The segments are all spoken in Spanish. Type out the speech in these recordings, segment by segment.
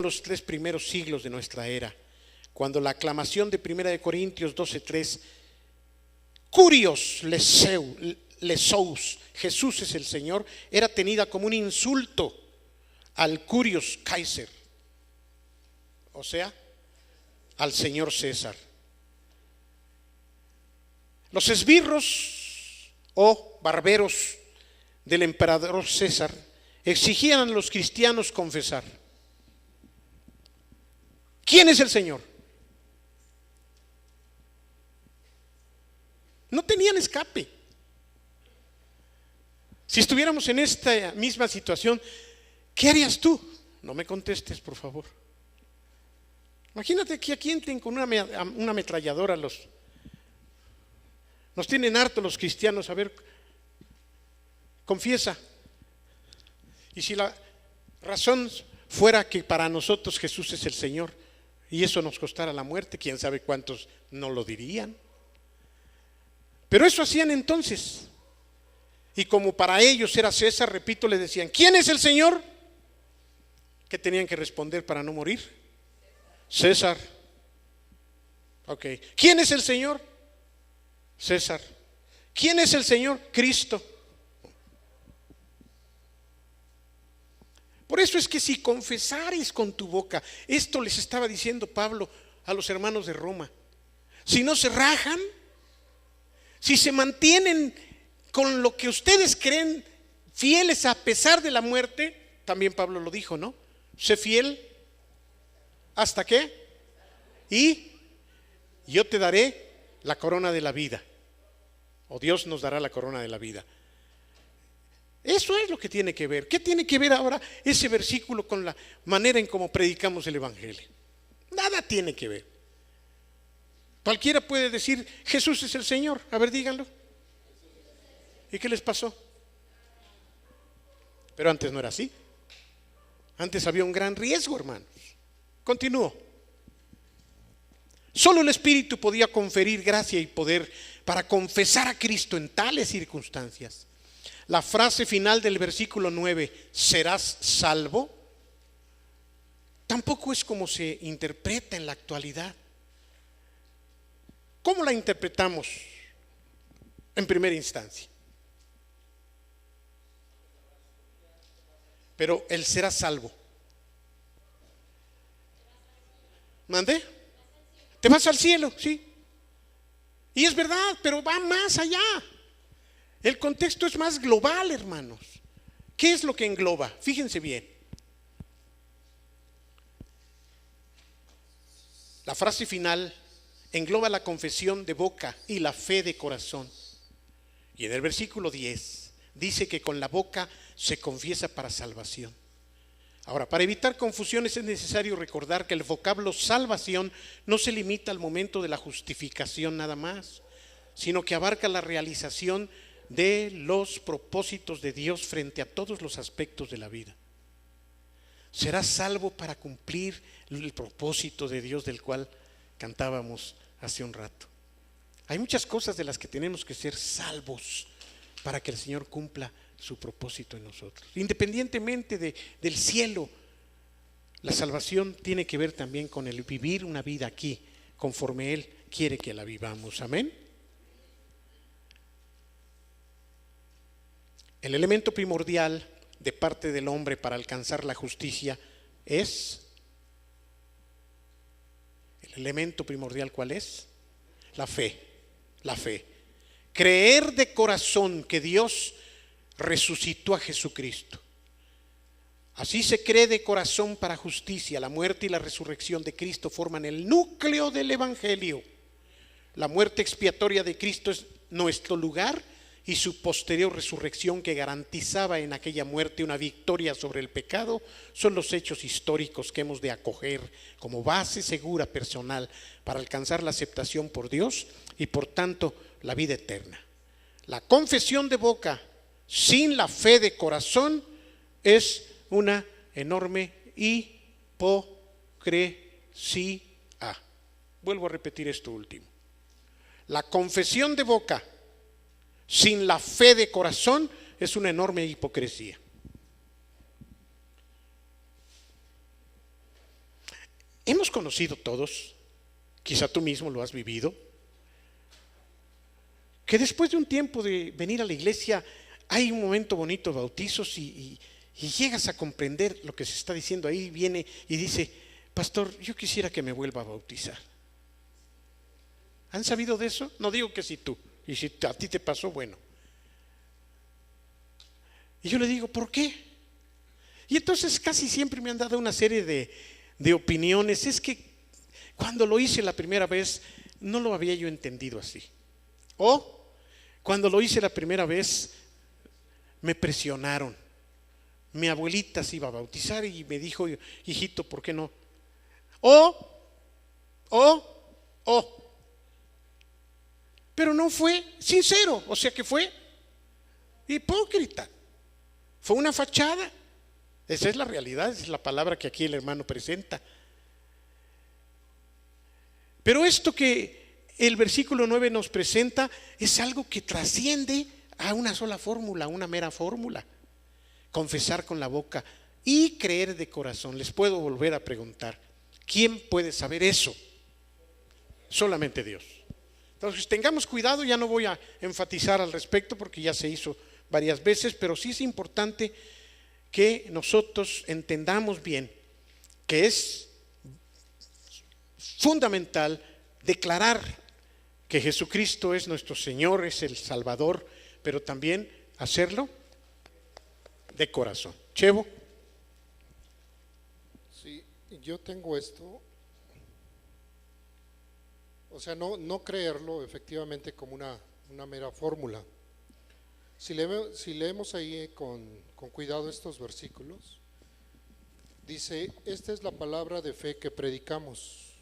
los 3 primeros siglos de nuestra era, cuando la aclamación de 1 Corintios 12:3, Curios lesous, Jesús es el Señor, era tenida como un insulto al Curios Kaiser, o sea, al señor César. Los esbirros o barberos del emperador César exigían a los cristianos confesar: ¿quién es el Señor? No tenían escape. Si estuviéramos en esta misma situación, ¿qué harías tú? No me contestes, por favor. Imagínate que aquí entren con una ametralladora. Nos tienen hartos los cristianos. A ver, confiesa. Y si la razón fuera que para nosotros Jesús es el Señor y eso nos costara la muerte, quién sabe cuántos no lo dirían. Pero eso hacían entonces. Y como para ellos era César, repito, les decían: ¿quién es el Señor? ¿Qué tenían que responder para no morir? César. Ok. ¿Quién es el Señor? César. ¿Quién es el Señor? Cristo. Por eso es que si confesares con tu boca, esto les estaba diciendo Pablo a los hermanos de Roma, si no se rajan, si se mantienen con lo que ustedes creen fieles a pesar de la muerte, también Pablo lo dijo, ¿no? Sé fiel hasta qué, y yo te daré la corona de la vida, o Dios nos dará la corona de la vida. Eso es lo que tiene que ver. ¿Qué tiene que ver ahora ese versículo con la manera en cómo predicamos el evangelio? Nada tiene que ver. Cualquiera puede decir: Jesús es el Señor. A ver, díganlo. ¿Y qué les pasó? Pero antes no era así. Antes había un gran riesgo, hermanos. Continúo. Solo el Espíritu podía conferir gracia y poder para confesar a Cristo en tales circunstancias. La frase final del versículo 9, serás salvo, tampoco es como se interpreta en la actualidad. ¿Cómo la interpretamos en primera instancia? Pero el serás salvo. ¿Mande? Te vas al cielo, sí. Y es verdad, pero va más allá. El contexto es más global, hermanos. ¿Qué es lo que engloba? Fíjense bien. La frase final engloba la confesión de boca y la fe de corazón. Y en el versículo 10 dice que con la boca se confiesa para salvación. Ahora, para evitar confusiones es necesario recordar que el vocablo salvación no se limita al momento de la justificación nada más, sino que abarca la realización de los propósitos de Dios frente a todos los aspectos de la vida. Serás salvo para cumplir el propósito de Dios del cual cantábamos hace un rato. Hay muchas cosas de las que tenemos que ser salvos para que el Señor cumpla su propósito en nosotros. Independientemente del cielo, la salvación tiene que ver también con el vivir una vida aquí, conforme Él quiere que la vivamos. Amén. El elemento primordial de parte del hombre para alcanzar la justicia es, el elemento primordial, ¿cuál es? La fe. La fe. Creer de corazón que Dios resucitó a Jesucristo. Así se cree de corazón para justicia. La muerte y la resurrección de Cristo forman el núcleo del evangelio. La muerte expiatoria de Cristo es nuestro lugar y su posterior resurrección, que garantizaba en aquella muerte una victoria sobre el pecado, son los hechos históricos que hemos de acoger como base segura personal para alcanzar la aceptación por Dios y por tanto la vida eterna. La confesión de boca sin la fe de corazón es una enorme hipocresía. Vuelvo a repetir esto último. La confesión de boca sin la fe de corazón es una enorme hipocresía. Hemos conocido todos, quizá tú mismo lo has vivido, que después de un tiempo de venir a la iglesia hay un momento bonito de bautizos y llegas a comprender lo que se está diciendo ahí. Viene y dice: pastor, yo quisiera que me vuelva a bautizar. ¿Han sabido de eso? No digo que si tú, y si a ti te pasó, bueno. Y yo le digo: ¿por qué? Y entonces casi siempre me han dado una serie de opiniones. Es que cuando lo hice la primera vez no lo había yo entendido así. O cuando lo hice la primera vez me presionaron. Mi abuelita se iba a bautizar y me dijo: hijito, ¿por qué no? Pero no fue sincero, o sea que fue hipócrita. Fue una fachada. Esa es la realidad, esa es la palabra que aquí el hermano presenta. Pero esto que el versículo 9 nos presenta es algo que trasciende a una sola fórmula, una mera fórmula. Confesar con la boca y creer de corazón. Les puedo volver a preguntar: ¿quién puede saber eso? Solamente Dios. Entonces tengamos cuidado, ya no voy a enfatizar al respecto porque ya se hizo varias veces, pero sí es importante que nosotros entendamos bien que es fundamental declarar que Jesucristo es nuestro Señor, es el Salvador, pero también hacerlo de corazón. Chevo. Sí, yo tengo esto, o sea, no creerlo efectivamente como una mera fórmula. Si leemos ahí con cuidado estos versículos, dice: esta es la palabra de fe que predicamos,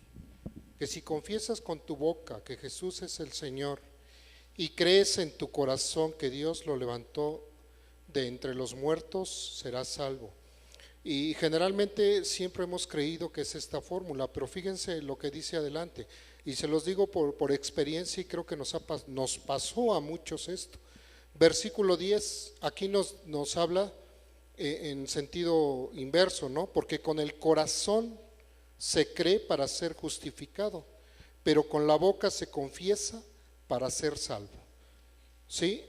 que si confiesas con tu boca que Jesús es el Señor y crees en tu corazón que Dios lo levantó de entre los muertos, serás salvo. Y generalmente siempre hemos creído que es esta fórmula, pero fíjense lo que dice adelante, y se los digo por experiencia, y creo que nos pasó a muchos esto. Versículo 10, aquí nos habla en sentido inverso, ¿no? Porque con el corazón se cree para ser justificado, pero con la boca se confiesa para ser salvo. ¿Sí?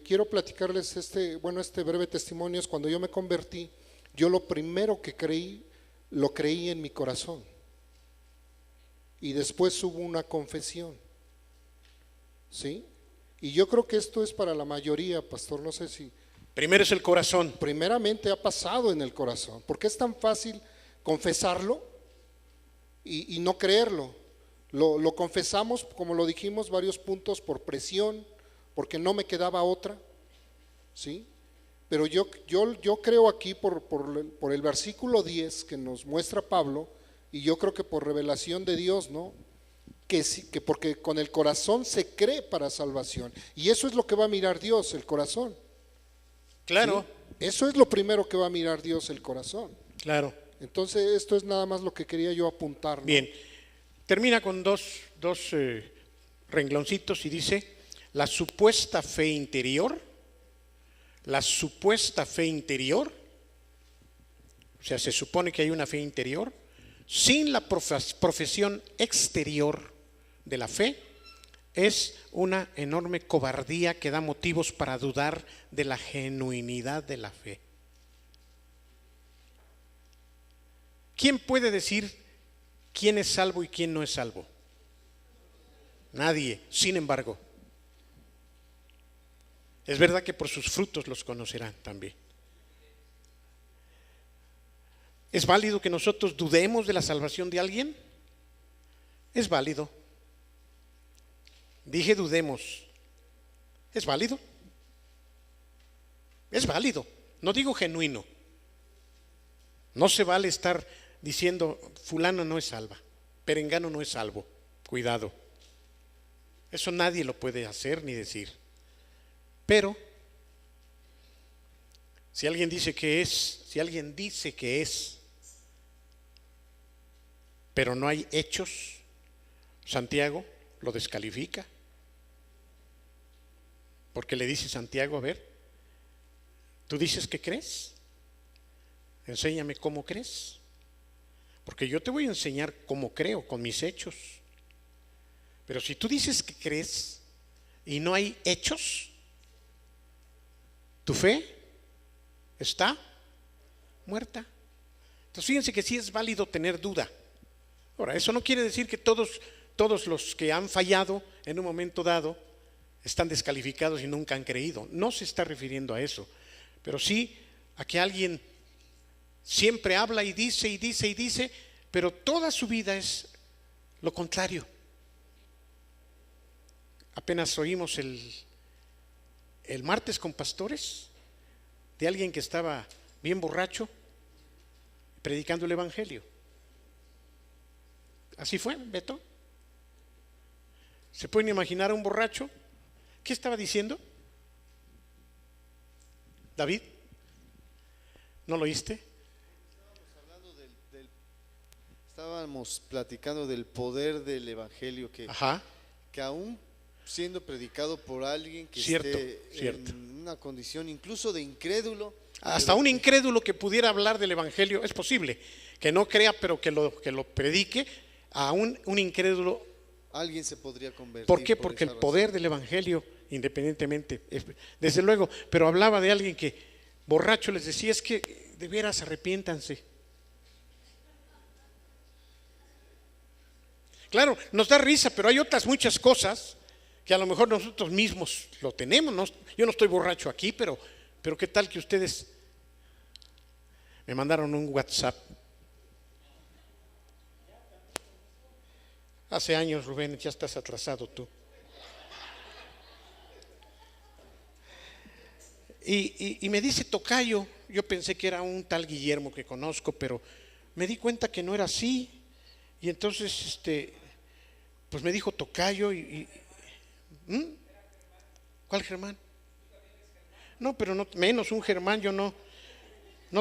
Quiero platicarles este breve testimonio. Es cuando yo me convertí, yo lo primero que creí, lo creí en mi corazón. Y después hubo una confesión. ¿Sí? Y yo creo que esto es para la mayoría, pastor, no sé si... Primero es el corazón. Primeramente ha pasado en el corazón, porque es tan fácil confesarlo y no creerlo. Lo confesamos, como lo dijimos, varios puntos por presión, porque no me quedaba otra, ¿sí? Pero yo creo aquí por el versículo 10 que nos muestra Pablo, y yo creo que por revelación de Dios, ¿no? Que porque con el corazón se cree para salvación, y eso es lo que va a mirar Dios, el corazón. Claro. ¿Sí? Eso es lo primero que va a mirar Dios, el corazón. Claro. Entonces esto es nada más lo que quería yo apuntar, ¿no? Bien, termina con dos rengloncitos y dice: la supuesta fe interior, o sea, se supone que hay una fe interior, sin la profesión exterior de la fe, es una enorme cobardía que da motivos para dudar de la genuinidad de la fe. ¿Quién puede decir quién es salvo y quién no es salvo? Nadie. Sin embargo, es verdad que por sus frutos los conocerán también. ¿Es válido que nosotros dudemos de la salvación de alguien? Es válido. Dije dudemos. ¿Es válido? Es válido. No digo genuino. No se vale estar diciendo fulano no es salva, perengano no es salvo. Cuidado. Eso nadie lo puede hacer ni decir. Pero si alguien dice que es, pero no hay hechos, Santiago lo descalifica. Porque le dice Santiago: a ver, ¿tú dices que crees? Enséñame cómo crees. Porque yo te voy a enseñar cómo creo, con mis hechos. Pero si tú dices que crees y no hay hechos, tu fe está muerta. Entonces fíjense que sí es válido tener duda. Ahora, eso no quiere decir que todos los que han fallado en un momento dado están descalificados y nunca han creído. No se está refiriendo a eso, pero sí a que alguien siempre habla y dice y dice y dice, pero toda su vida es lo contrario. Apenas oímos el martes con pastores de alguien que estaba bien borracho predicando el evangelio. Así fue, Beto. ¿Se pueden imaginar a un borracho? ¿Qué estaba diciendo? David, ¿no lo oíste? Estábamos platicando del poder del evangelio que aún siendo predicado por alguien que esté en una condición incluso de incrédulo, hasta un incrédulo que pudiera hablar del evangelio, es posible que no crea, pero que lo predique, a un incrédulo. Alguien se podría convertir. ¿Por qué? Porque el poder del evangelio, independientemente, desde luego, pero hablaba de alguien que borracho les decía, es que de veras arrepiéntanse. Claro, nos da risa, pero hay otras muchas cosas que a lo mejor nosotros mismos lo tenemos. Yo no estoy borracho aquí, pero ¿qué tal que ustedes me mandaron un WhatsApp? Hace años, Rubén, ya estás atrasado tú. Y me dice tocayo. Yo pensé que era un tal Guillermo que conozco, pero me di cuenta que no era así. Y entonces, pues me dijo tocayo ¿cuál Germán? No, pero no, menos un Germán, yo no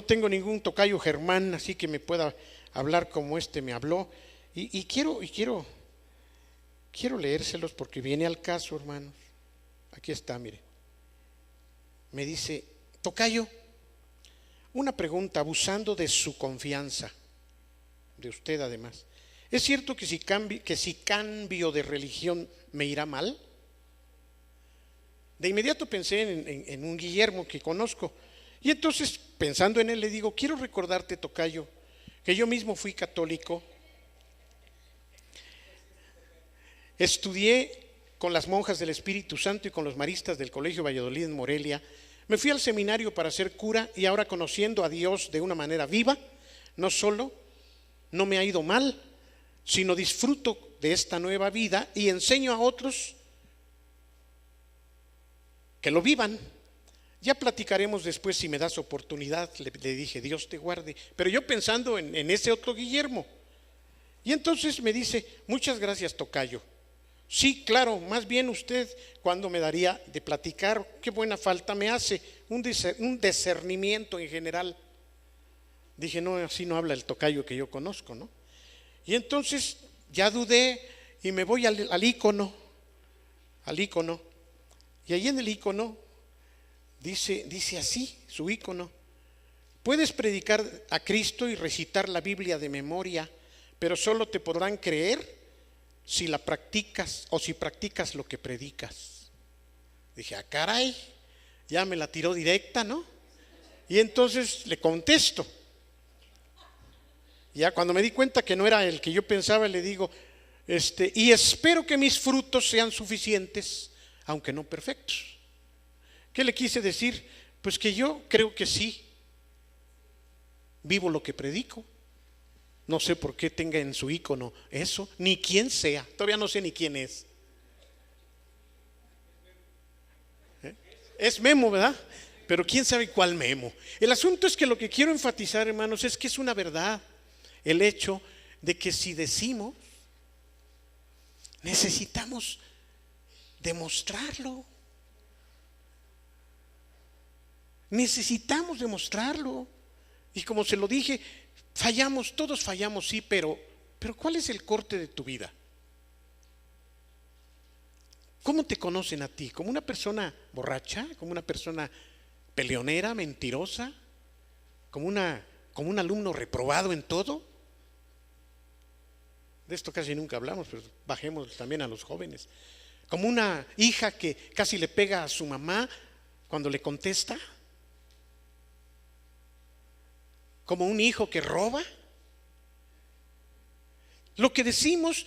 tengo ningún tocayo Germán, así que me pueda hablar como me habló. Y quiero leérselos porque viene al caso, hermanos. Aquí está, mire. Me dice, tocayo, una pregunta, abusando de su confianza, de usted además. ¿Es cierto que si cambio de religión me irá mal? De inmediato pensé en un Guillermo que conozco. Y entonces, pensando en él, le digo, quiero recordarte, tocayo, que yo mismo fui católico. Estudié con las monjas del Espíritu Santo y con los maristas del Colegio Valladolid en Morelia. Me fui al seminario para ser cura y ahora, conociendo a Dios de una manera viva, no solo no me ha ido mal, sino disfruto de esta nueva vida y enseño a otros que lo vivan. Ya platicaremos después si me das oportunidad, le dije, Dios te guarde. Pero yo pensando en ese otro Guillermo. Y entonces me dice, muchas gracias, tocayo. Sí, claro, más bien usted, ¿cuándo me daría de platicar? Qué buena falta me hace, un discernimiento en general. Dije, no, así no habla el tocayo que yo conozco, ¿no? Y entonces ya dudé y me voy al ícono. Y ahí en el ícono dice así, su ícono. Puedes predicar a Cristo y recitar la Biblia de memoria, pero solo te podrán creer si la practicas o si practicas lo que predicas. Dije, caray, ya me la tiró directa, ¿no? Y entonces le contesto. Ya cuando me di cuenta que no era el que yo pensaba, le digo, y espero que mis frutos sean suficientes, aunque no perfectos. ¿Qué le quise decir? Pues que yo creo que sí, vivo lo que predico. No sé por qué tenga en su ícono eso, ni quién sea, todavía no sé ni quién es. Es Memo, ¿verdad? Pero quién sabe cuál Memo. El asunto es que lo que quiero enfatizar, hermanos, es que es una verdad el hecho de que si decimos, necesitamos demostrarlo. Necesitamos demostrarlo. Y como se lo dije, fallamos, todos fallamos, sí, pero ¿cuál es el corte de tu vida? ¿Cómo te conocen a ti? ¿Como una persona borracha? ¿Como una persona peleonera, mentirosa? ¿Como un alumno reprobado en todo? De esto casi nunca hablamos, pero bajemos también a los jóvenes. Como una hija que casi le pega a su mamá cuando le contesta. Como un hijo que roba. Lo que decimos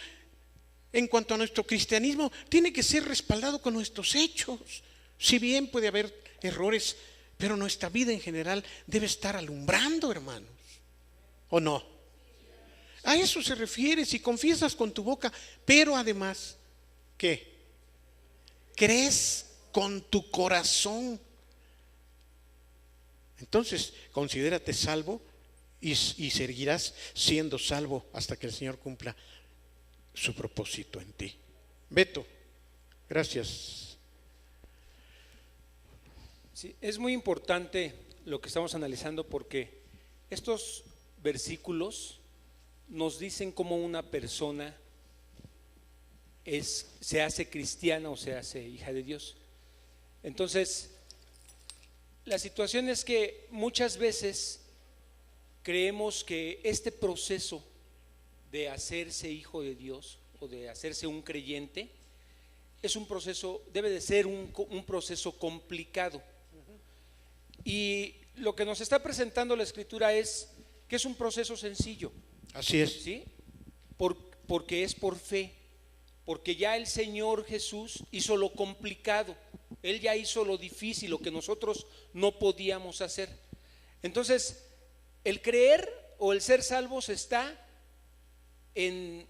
en cuanto a nuestro cristianismo tiene que ser respaldado con nuestros hechos. Si bien puede haber errores, pero nuestra vida en general debe estar alumbrando, hermanos. ¿O no? A eso se refiere. Si confiesas con tu boca, pero además, ¿qué? Crees con tu corazón. Entonces, considérate salvo y seguirás siendo salvo hasta que el Señor cumpla su propósito en ti. Beto, gracias. Sí, es muy importante lo que estamos analizando porque estos versículos nos dicen cómo una persona se hace cristiana o se hace hija de Dios. Entonces, la situación es que muchas veces creemos que este proceso de hacerse hijo de Dios o de hacerse un creyente es un proceso, debe de ser un proceso complicado. Y lo que nos está presentando la Escritura es que es un proceso sencillo. Así es. ¿Sí? Porque es por fe, porque ya el Señor Jesús hizo lo complicado, Él ya hizo lo difícil, lo que nosotros no podíamos hacer. Entonces, el creer o el ser salvos está en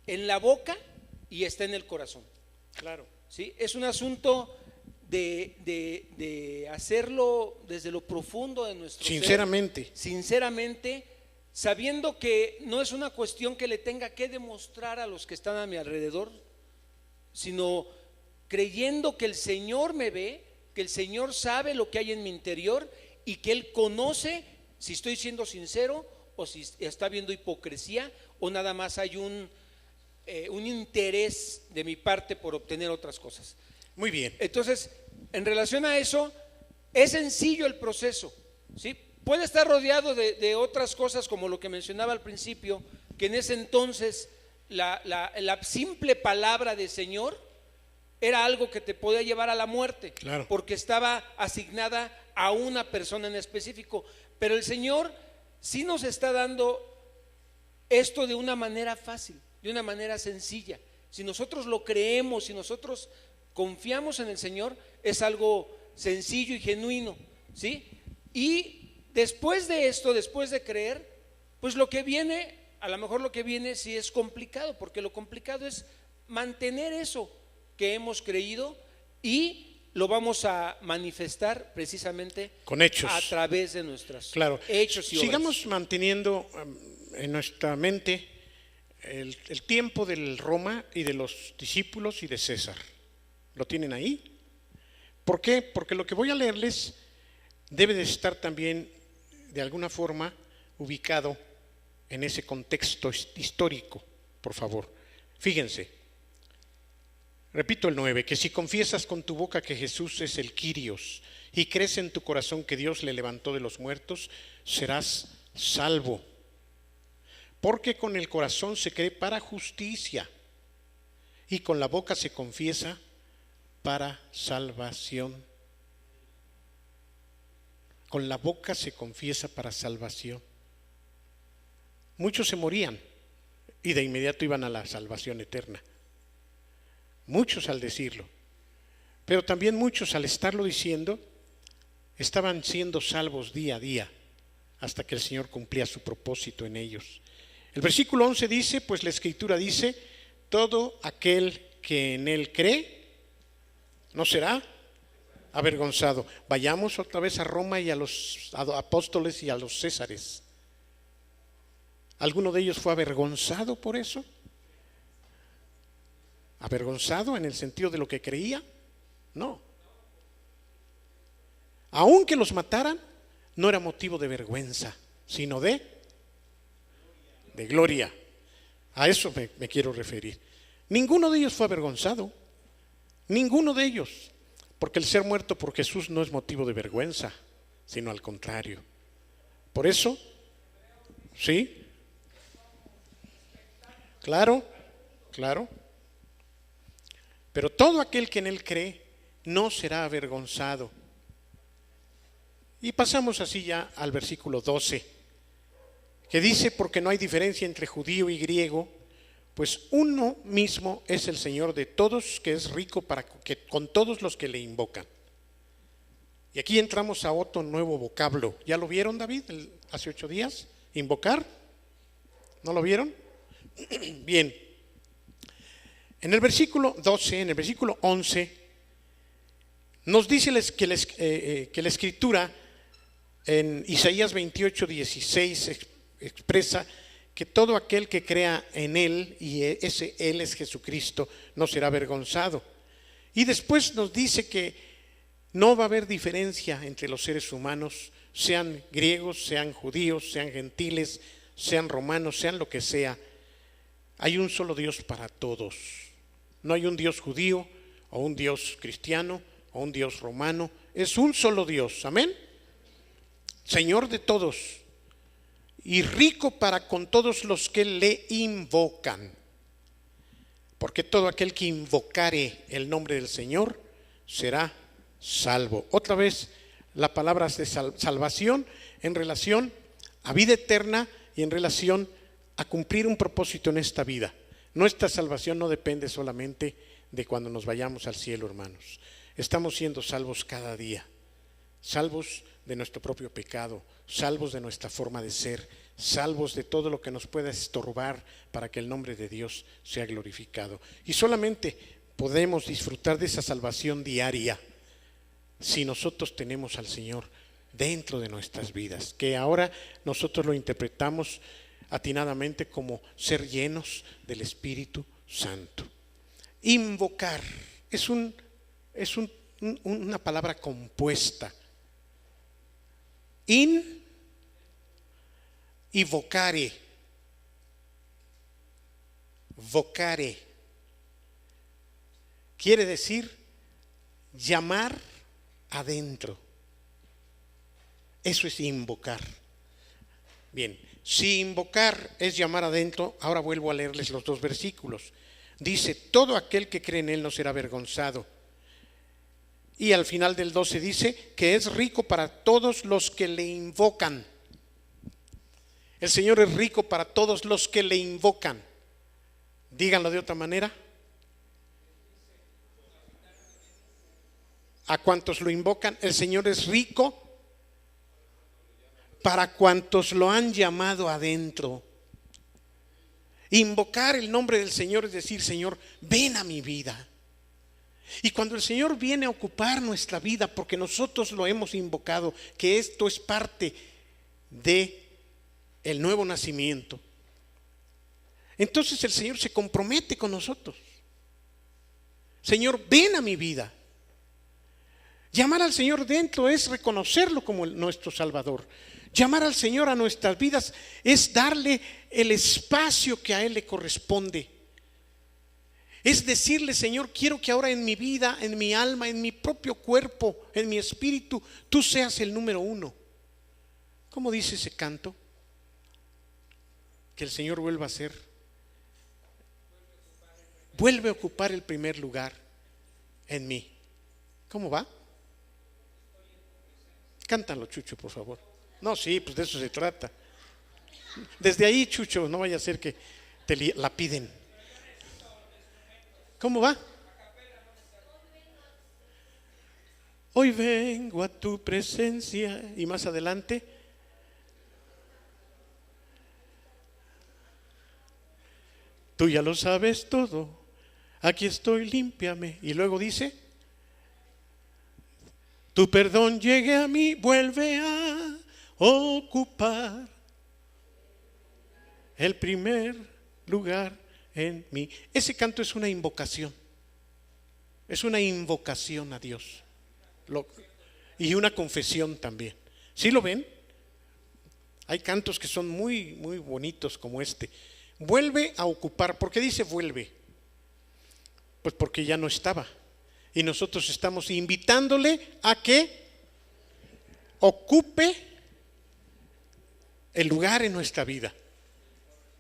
la boca y está en el corazón. Claro. ¿Sí? Es un asunto de hacerlo desde lo profundo de nuestro sinceramente. Sinceramente, sabiendo que no es una cuestión que le tenga que demostrar a los que están a mi alrededor, sino creyendo que el Señor me ve, que el Señor sabe lo que hay en mi interior y que Él conoce si estoy siendo sincero o si está viendo hipocresía o nada más hay un interés de mi parte por obtener otras cosas. Muy bien. Entonces, en relación a eso, es sencillo el proceso, ¿sí? Puede estar rodeado de otras cosas como lo que mencionaba al principio, que en ese entonces la simple palabra de Señor era algo que te podía llevar a la muerte, claro, porque estaba asignada a una persona en específico. Pero el Señor sí nos está dando esto de una manera fácil, de una manera sencilla. Si nosotros lo creemos, si nosotros confiamos en el Señor, es algo sencillo y genuino, ¿sí? Y después de esto, después de creer, pues lo que viene, a lo mejor lo que viene sí es complicado, porque lo complicado es mantener eso que hemos creído y lo vamos a manifestar precisamente con hechos, a través de nuestros hechos y obras. Sigamos manteniendo en nuestra mente el tiempo del Roma y de los discípulos y de César. ¿Lo tienen ahí? ¿Por qué? Porque lo que voy a leerles debe de estar también de alguna forma ubicado en ese contexto histórico, por favor. Fíjense, repito el 9, que si confiesas con tu boca que Jesús es el Kyrios y crees en tu corazón que Dios le levantó de los muertos, serás salvo. Porque con el corazón se cree para justicia y con la boca se confiesa para salvación. Con la boca se confiesa para salvación. Muchos se morían y de inmediato iban a la salvación eterna. Muchos al decirlo, pero también muchos al estarlo diciendo estaban siendo salvos día a día hasta que el Señor cumplía su propósito en ellos. El versículo 11 dice, pues la Escritura dice, todo aquel que en Él cree no será avergonzado. Vayamos otra vez a Roma y a los apóstoles y a los césares. ¿Alguno de ellos fue avergonzado por eso? ¿Avergonzado en el sentido de lo que creía? No. Aunque los mataran, no era motivo de vergüenza, sino de gloria. A eso me quiero referir. Ninguno de ellos fue avergonzado. Ninguno de ellos. Porque el ser muerto por Jesús no es motivo de vergüenza, sino al contrario. Por eso, ¿sí? Claro, claro. Pero todo aquel que en él cree no será avergonzado. Y pasamos así ya al versículo 12, que dice: porque no hay diferencia entre judío y griego, pues uno mismo es el Señor de todos, que es rico con todos los que le invocan. Y aquí entramos a otro nuevo vocablo. ¿Ya lo vieron, David, hace 8 días? ¿Invocar? ¿No lo vieron? Bien. En el versículo 12, en el versículo 11, nos dice que la Escritura en Isaías 28, 16 expresa que todo aquel que crea en Él, y ese Él es Jesucristo, no será avergonzado. Y después nos dice que no va a haber diferencia entre los seres humanos, sean griegos, sean judíos, sean gentiles, sean romanos, sean lo que sea. Hay un solo Dios para todos. No hay un Dios judío o un Dios cristiano o un Dios romano. Es un solo Dios. Amén. Señor de todos y rico para con todos los que le invocan. Porque todo aquel que invocare el nombre del Señor será salvo. Otra vez la palabra de salvación en relación a vida eterna y en relación a cumplir un propósito en esta vida. Nuestra salvación no depende solamente de cuando nos vayamos al cielo, hermanos. Estamos siendo salvos cada día, salvos de nuestro propio pecado, salvos de nuestra forma de ser, salvos de todo lo que nos pueda estorbar para que el nombre de Dios sea glorificado. Y solamente podemos disfrutar de esa salvación diaria si nosotros tenemos al Señor dentro de nuestras vidas, que ahora nosotros lo interpretamos atinadamente como ser llenos del Espíritu Santo. Invocar es una palabra compuesta. In y vocare. Vocare quiere decir llamar adentro. Eso es invocar. Bien, si invocar es llamar adentro, ahora vuelvo a leerles los 2 versículos. Dice: todo aquel que cree en Él no será avergonzado. Y al final del 12 dice que es rico para todos los que le invocan. El Señor es rico para todos los que le invocan. Díganlo de otra manera. A cuantos lo invocan, el Señor es rico para cuantos lo han llamado adentro. Invocar el nombre del Señor es decir: Señor, ven a mi vida. Y cuando el Señor viene a ocupar nuestra vida, porque nosotros lo hemos invocado, que esto es parte de el nuevo nacimiento, entonces el Señor se compromete con nosotros. Señor, ven a mi vida. Llamar al Señor dentro es reconocerlo como nuestro Salvador. Llamar al Señor a nuestras vidas es darle el espacio que a Él le corresponde. Es decirle: Señor, quiero que ahora en mi vida, en mi alma, en mi propio cuerpo, en mi espíritu, tú seas el número 1. ¿Cómo dice ese canto? Que el Señor vuelva a ser, vuelve a ocupar el primer lugar en mí. ¿Cómo va? Cántalo, Chucho, por favor. No, sí, pues de eso se trata. Desde ahí, Chucho, no vaya a ser que te la piden. ¿Cómo va? Hoy vengo a tu presencia. Y más adelante: tú ya lo sabes todo, aquí estoy, límpiame. Y luego dice: tu perdón llegue a mí, vuelve a ocupar el primer lugar en mí. Ese canto es una invocación. Es una invocación a Dios. Y una confesión también. ¿Sí lo ven? Hay cantos que son muy, muy bonitos como este. Vuelve a ocupar. ¿Por qué dice vuelve? Pues porque ya no estaba. Y nosotros estamos invitándole a que ocupe el lugar en nuestra vida.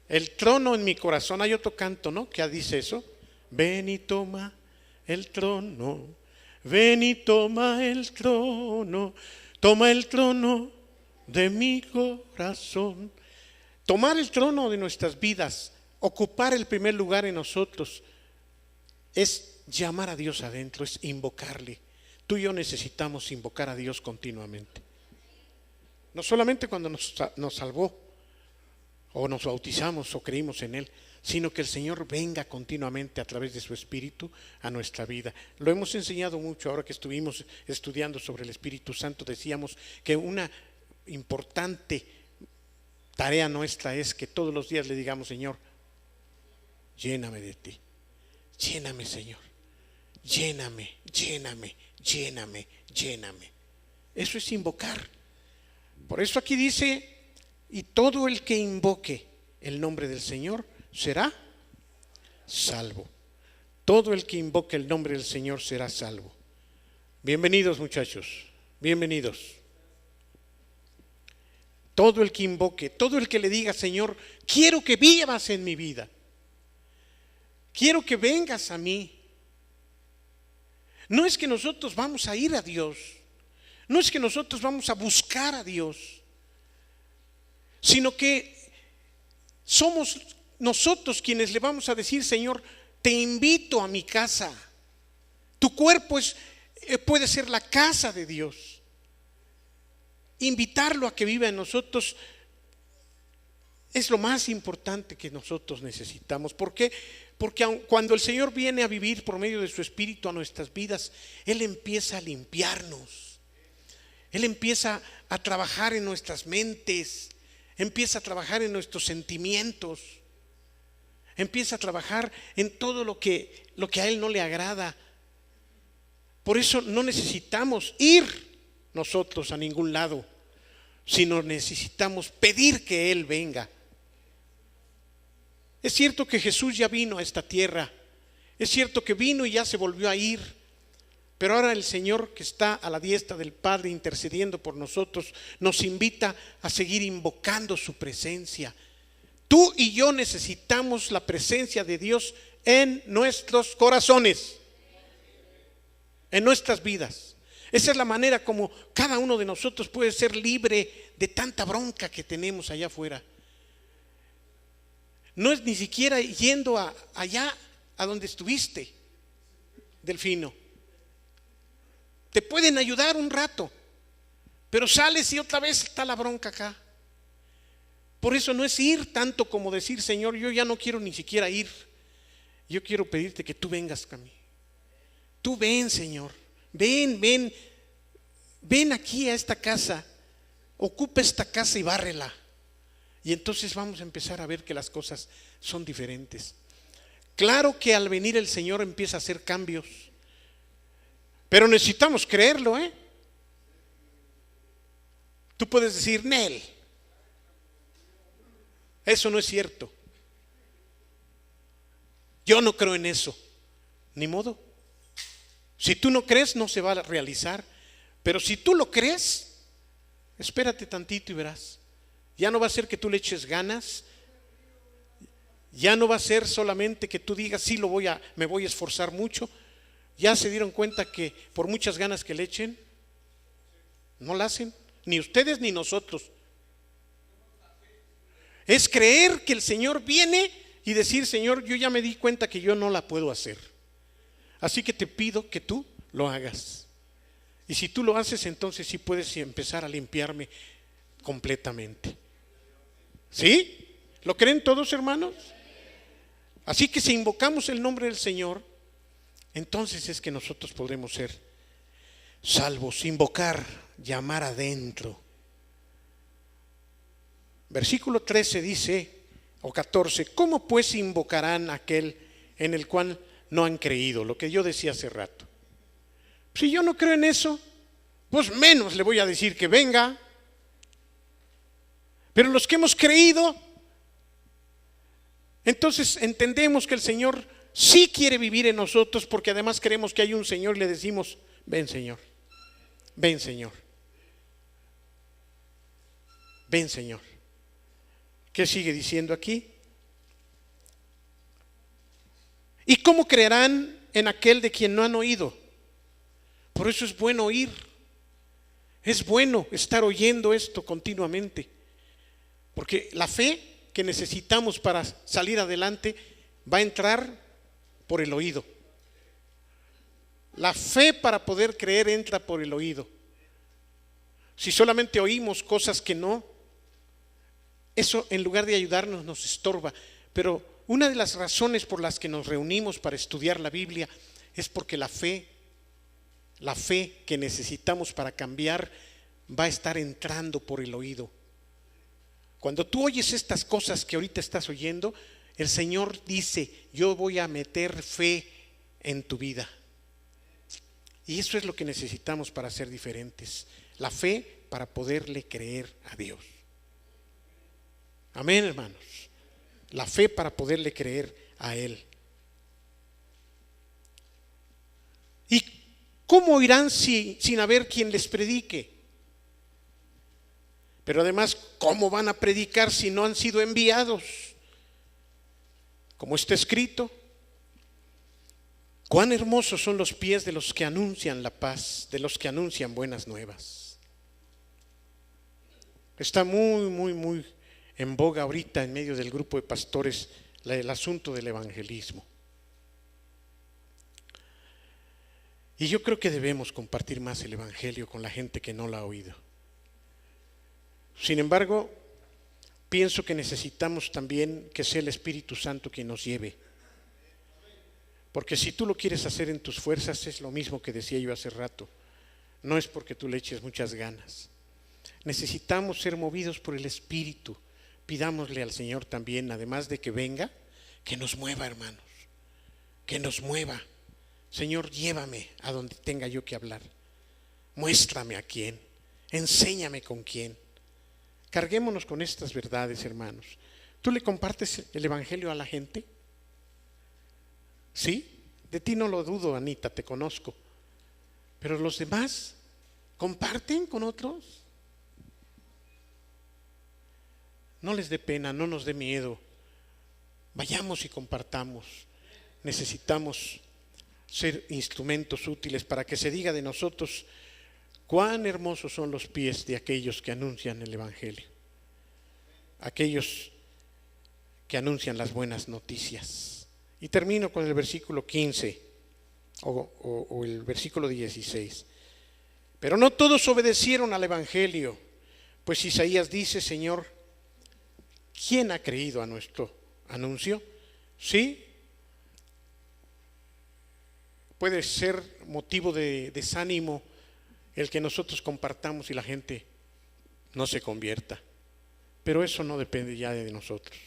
El trono en mi corazón. Hay otro canto, ¿no? Que dice eso. Ven y toma el trono. Ven y toma el trono. Toma el trono de mi corazón. Tomar el trono de nuestras vidas, ocupar el primer lugar en nosotros, es llamar a Dios adentro, es invocarle. Tú y yo necesitamos invocar a Dios continuamente. No solamente cuando nos salvó, o nos bautizamos o creímos en Él, sino que el Señor venga continuamente a través de su Espíritu a nuestra vida. Lo hemos enseñado mucho ahora que estuvimos estudiando sobre el Espíritu Santo. Decíamos que una importante tarea nuestra es que todos los días le digamos: Señor, lléname de ti, lléname, Señor, lléname, lléname, lléname, lléname. Eso es invocar. Por eso aquí dice: y todo el que invoque el nombre del Señor será salvo. Todo el que invoque el nombre del Señor será salvo. Bienvenidos, muchachos, bienvenidos. Todo el que invoque, todo el que le diga: Señor, quiero que vivas en mi vida, quiero que vengas a mí. No es que nosotros vamos a ir a Dios, no es que nosotros vamos a buscar a Dios, sino que somos nosotros quienes le vamos a decir: Señor, te invito a mi casa. Tu cuerpo puede ser la casa de Dios. Invitarlo a que viva en nosotros es lo más importante que nosotros necesitamos. ¿Por qué? Porque cuando el Señor viene a vivir por medio de su Espíritu a nuestras vidas, Él empieza a limpiarnos. Él empieza a trabajar en nuestras mentes, empieza a trabajar en nuestros sentimientos, empieza a trabajar en todo lo que a Él no le agrada. Por eso no necesitamos ir nosotros a ningún lado, sino necesitamos pedir que Él venga. Es cierto que Jesús ya vino a esta tierra, es cierto que vino y ya se volvió a ir, pero ahora el Señor, que está a la diestra del Padre intercediendo por nosotros, nos invita a seguir invocando su presencia. Tú y yo necesitamos la presencia de Dios en nuestros corazones, en nuestras vidas. Esa es la manera como cada uno de nosotros puede ser libre de tanta bronca que tenemos allá afuera. No es ni siquiera yendo allá a donde estuviste, Delfino. Te pueden ayudar un rato, pero sales y otra vez está la bronca acá. Por eso no es ir tanto como decir: Señor, yo ya no quiero ni siquiera ir. Yo quiero pedirte que tú vengas a mí. Tú ven, Señor. Ven aquí a esta casa. Ocupa esta casa y bárrela. Y entonces vamos a empezar a ver que las cosas son diferentes. Claro que al venir el Señor empieza a hacer cambios, pero necesitamos creerlo, ¿eh? Tú puedes decir: Nel, eso no es cierto. Yo no creo en eso. Ni modo. Si tú no crees, no se va a realizar. Pero si tú lo crees, espérate tantito y verás. Ya no va a ser que tú le eches ganas. Ya no va a ser solamente que tú digas: sí, me voy a esforzar mucho. Ya se dieron cuenta que por muchas ganas que le echen, no la hacen, ni ustedes ni nosotros. Es creer que el Señor viene y decir: Señor, yo ya me di cuenta que yo no la puedo hacer, así que te pido que tú lo hagas. Y si tú lo haces, entonces sí puedes empezar a limpiarme completamente. ¿Sí? ¿Lo creen todos, hermanos? Así que si invocamos el nombre del Señor, entonces es que nosotros podremos ser salvos. Invocar, llamar adentro. Versículo 13 dice, o 14: ¿cómo pues invocarán a aquel en el cual no han creído? Lo que yo decía hace rato. Si yo no creo en eso, pues menos le voy a decir que venga. Pero los que hemos creído, entonces entendemos que el Señor sí quiere vivir en nosotros, porque además creemos que hay un Señor y le decimos: ven, Señor, ven, Señor, ven, Señor. ¿Qué sigue diciendo aquí? ¿Y cómo creerán en aquel de quien no han oído? Por eso es bueno oír. Es bueno estar oyendo esto continuamente. Porque la fe que necesitamos para salir adelante va a entrar por el oído. La fe para poder creer entra por el oído. Si solamente oímos cosas que no, eso en lugar de ayudarnos nos estorba. Pero una de las razones por las que nos reunimos para estudiar la Biblia es porque la fe que necesitamos para cambiar va a estar entrando por el oído. Cuando tú oyes estas cosas que ahorita estás oyendo, el Señor dice: yo voy a meter fe en tu vida. Y eso es lo que necesitamos para ser diferentes. La fe para poderle creer a Dios. Amén, hermanos. La fe para poderle creer a Él. ¿Y cómo oirán sin haber quien les predique? Pero además, ¿cómo van a predicar si no han sido enviados? Como está escrito: cuán hermosos son los pies de los que anuncian la paz, de los que anuncian buenas nuevas. Está muy en boga ahorita en medio del grupo de pastores el asunto del evangelismo. Y yo creo que debemos compartir más el evangelio con la gente que no lo ha oído. Sin embargo, pienso que necesitamos también que sea el Espíritu Santo quien nos lleve. Porque si tú lo quieres hacer en tus fuerzas, es lo mismo que decía yo hace rato. No es porque tú le eches muchas ganas. Necesitamos ser movidos por el Espíritu. Pidámosle al Señor también, además de que venga, que nos mueva, hermanos. Que nos mueva. Señor, llévame a donde tenga yo que hablar. Muéstrame a quién. Enséñame con quién. Carguémonos con estas verdades, hermanos. ¿Tú le compartes el evangelio a la gente? ¿Sí? De ti no lo dudo, Anita, te conozco. Pero los demás, ¿comparten con otros? No les dé pena, no nos dé miedo. Vayamos y compartamos. Necesitamos ser instrumentos útiles para que se diga de nosotros: cuán hermosos son los pies de aquellos que anuncian el evangelio, aquellos que anuncian las buenas noticias. Y termino con el versículo 15 o el versículo 16. Pero no todos obedecieron al evangelio, pues Isaías dice: Señor, ¿quién ha creído a nuestro anuncio? Sí, puede ser motivo de desánimo el que nosotros compartamos y la gente no se convierta, pero eso no depende ya de nosotros.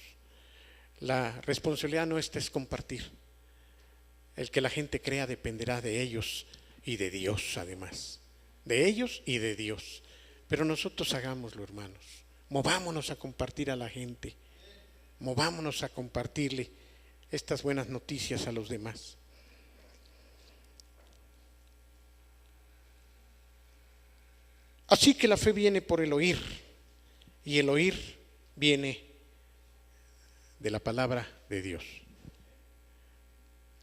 La responsabilidad nuestra es compartir. El que la gente crea dependerá de ellos y de Dios, además, de ellos y de Dios. Pero nosotros hagámoslo, hermanos. Movámonos a compartir a la gente, movámonos a compartirle estas buenas noticias a los demás. Así que la fe viene por el oír, y el oír viene de la palabra de Dios.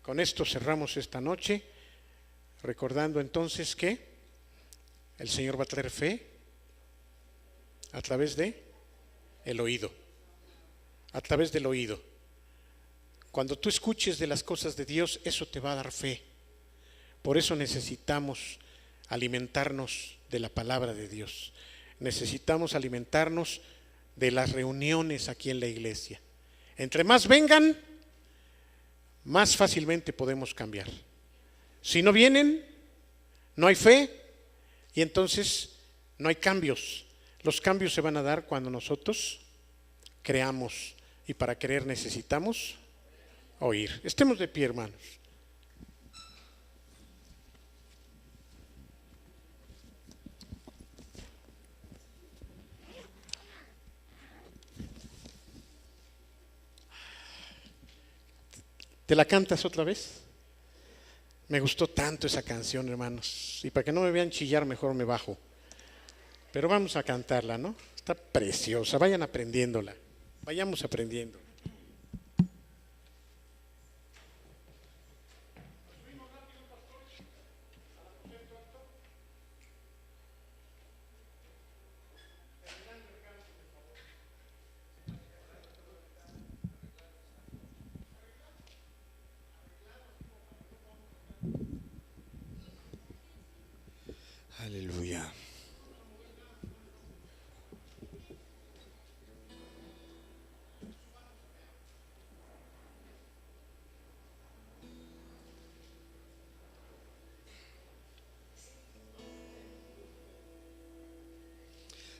Con esto cerramos esta noche, recordando entonces que el Señor va a traer fe a través de el oído, a través del oído. Cuando tú escuches de las cosas de Dios, eso te va a dar fe. Por eso necesitamos alimentarnos de la palabra de Dios. Necesitamos alimentarnos de las reuniones aquí en la iglesia. Entre más vengan, más fácilmente podemos cambiar. Si no vienen, no hay fe y entonces no hay cambios. Los cambios se van a dar cuando nosotros creamos, y para creer necesitamos oír. Estemos de pie, hermanos. ¿Te la cantas otra vez? Me gustó tanto esa canción, hermanos. Y para que no me vean chillar, mejor me bajo. Pero vamos a cantarla, ¿no? Está preciosa. Vayan aprendiéndola. Vayamos aprendiendo.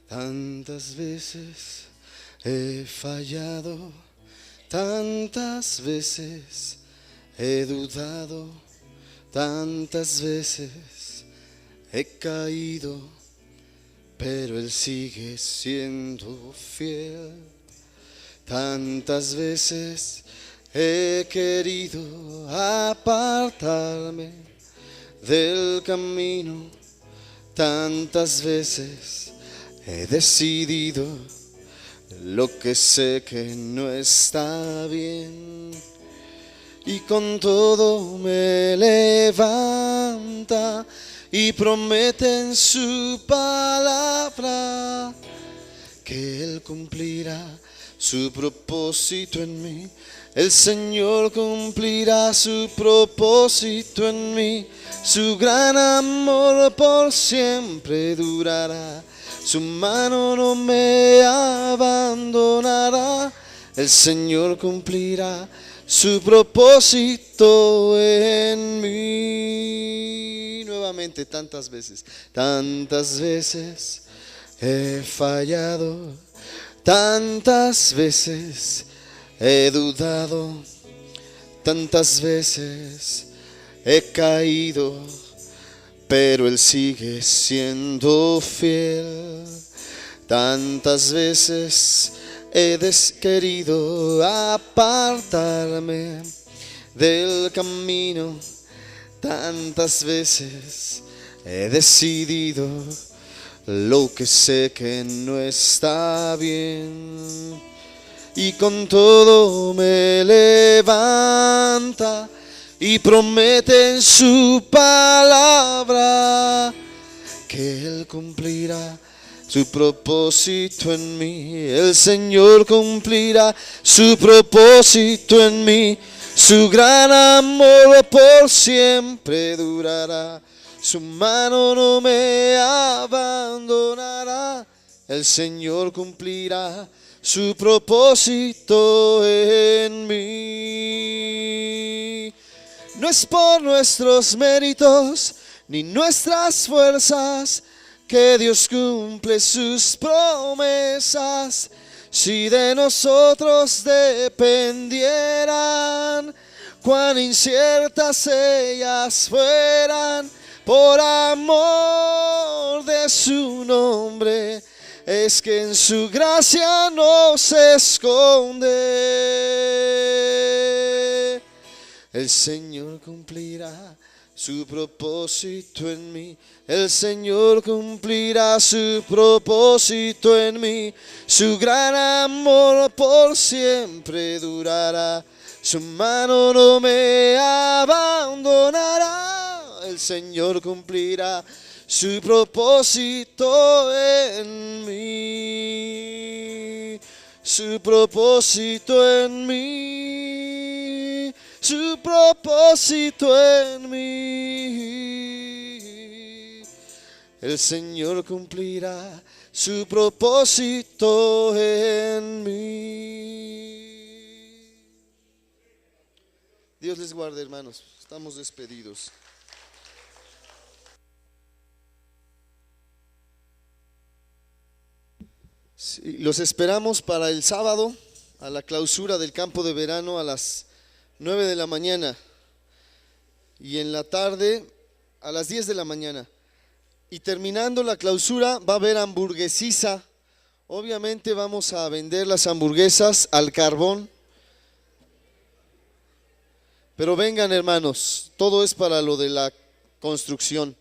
Tantas veces he fallado, tantas veces he dudado, tantas veces he caído, pero Él sigue siendo fiel. Tantas veces he querido apartarme del camino, tantas veces he decidido lo que sé que no está bien, y con todo me levanta y promete en su palabra que Él cumplirá su propósito en mí. El Señor cumplirá su propósito en mí. Su gran amor por siempre durará. Su mano no me abandonará. El Señor cumplirá su propósito en mí. Nuevamente, tantas veces he fallado, tantas veces he dudado, tantas veces he caído, pero Él sigue siendo fiel. Tantas veces he querido apartarme del camino, tantas veces he decidido lo que sé que no está bien, y con todo me levanta y promete en su palabra que Él cumplirá su propósito en mí. El Señor cumplirá su propósito en mí. Su gran amor por siempre durará. Su mano no me abandonará. El Señor cumplirá su propósito en mí. No es por nuestros méritos ni nuestras fuerzas que Dios cumple sus promesas. Si de nosotros dependieran, cuán inciertas ellas fueran, por amor de su nombre, es que en su gracia nos esconde. El Señor cumplirá su propósito en mí. El Señor cumplirá su propósito en mí. Su gran amor por siempre durará. Su mano no me abandonará. El Señor cumplirá su propósito en mí. Su propósito en mí. Su propósito en mí. El Señor cumplirá su propósito en mí. Dios les guarde, hermanos. Estamos despedidos. Sí, los esperamos para el sábado a la clausura del campo de verano a las 9 de la mañana y en la tarde a las 10 de la mañana. Y terminando la clausura va a haber hamburguesiza. Obviamente vamos a vender las hamburguesas al carbón. Pero vengan, hermanos, todo es para lo de la construcción.